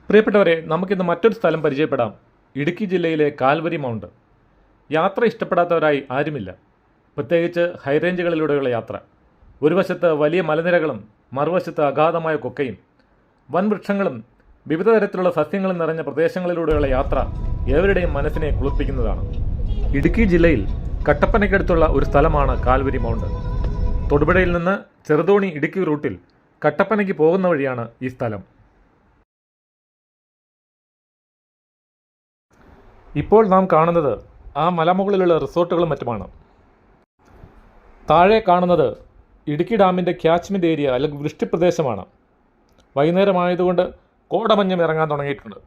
പ്രിയപ്പെട്ടവരെ, നമുക്കിന്ന് മറ്റൊരു സ്ഥലം പരിചയപ്പെടാം. ഇടുക്കി ജില്ലയിലെ കാൽവരി മൗണ്ട്. യാത്ര ഇഷ്ടപ്പെടാത്തവരായി ആരുമില്ല, പ്രത്യേകിച്ച് ഹൈറേഞ്ചുകളിലൂടെയുള്ള യാത്ര. ഒരു വശത്ത് വലിയ മലനിരകളും മറുവശത്ത് അഗാധമായ കൊക്കയും വൻവൃക്ഷങ്ങളും വിവിധ തരത്തിലുള്ള സസ്യങ്ങളും നിറഞ്ഞ പ്രദേശങ്ങളിലൂടെയുള്ള യാത്ര ഏവരുടെയും മനസ്സിനെ കുളിർപ്പിക്കുന്നതാണ്. ഇടുക്കി ജില്ലയിൽ കട്ടപ്പനയ്ക്കടുത്തുള്ള ഒരു സ്ഥലമാണ് കാൽവരി മൗണ്ട്. തൊടുപുഴയിൽ നിന്ന് ചെറുതോണി ഇടുക്കി റൂട്ടിൽ കട്ടപ്പനയ്ക്ക് പോകുന്ന വഴിയാണ് ഈ സ്ഥലം. ഇപ്പോൾ നാം കാണുന്നത് ആ മലമുകളിലുള്ള റിസോർട്ടുകളും മറ്റുമാണ്. താഴെ കാണുന്നത് ഇടുക്കി ഡാമിൻ്റെ ക്യാച്ച്മെൻറ്റ് ഏരിയ അല്ലെങ്കിൽ വൃഷ്ടിപ്രദേശമാണ്. വൈകുന്നേരമായതുകൊണ്ട് കോടമഞ്ഞും ഇറങ്ങാൻ തുടങ്ങിയിട്ടുണ്ട്.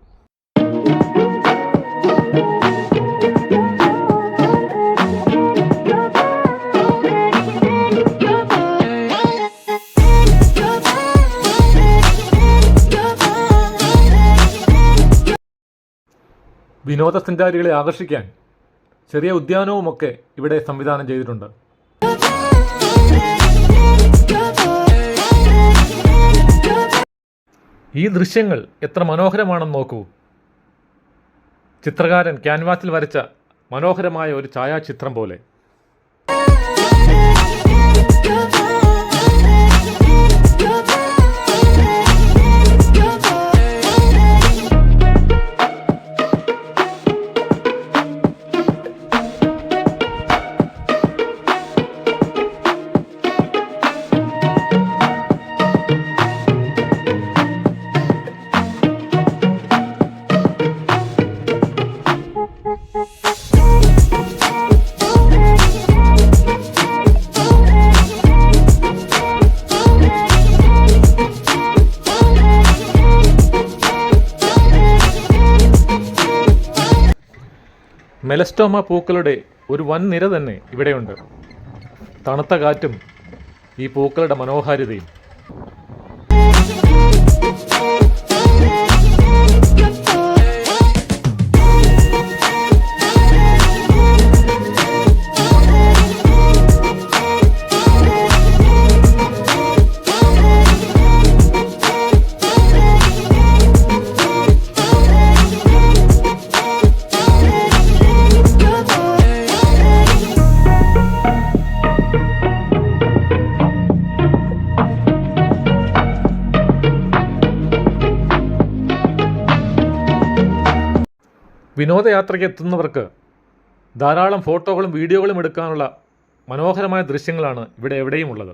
വിനോദസഞ്ചാരികളെ ആകർഷിക്കാൻ ചെറിയ ഉദ്യാനവുമൊക്കെ ഇവിടെ സംവിധാനം ചെയ്തിട്ടുണ്ട്. ഈ ദൃശ്യങ്ങൾ എത്ര മനോഹരമാണെന്ന് നോക്കൂ. ചിത്രകാരൻ ക്യാൻവാസിൽ വരച്ച മനോഹരമായ ഒരു ഛായാചിത്രം പോലെ. മെലസ്റ്റോമ പൂക്കളുടെ ഒരു വൻ നിര തന്നെ ഇവിടെയുണ്ട്. തണുത്ത കാറ്റും ഈ പൂക്കളുടെ മനോഹാരിതയും. വിനോദയാത്രയ്ക്ക് എത്തുന്നവർക്ക് ധാരാളം ഫോട്ടോകളും വീഡിയോകളും എടുക്കാനുള്ള മനോഹരമായ ദൃശ്യങ്ങളാണ് ഇവിടെ എവിടെയും ഉള്ളത്.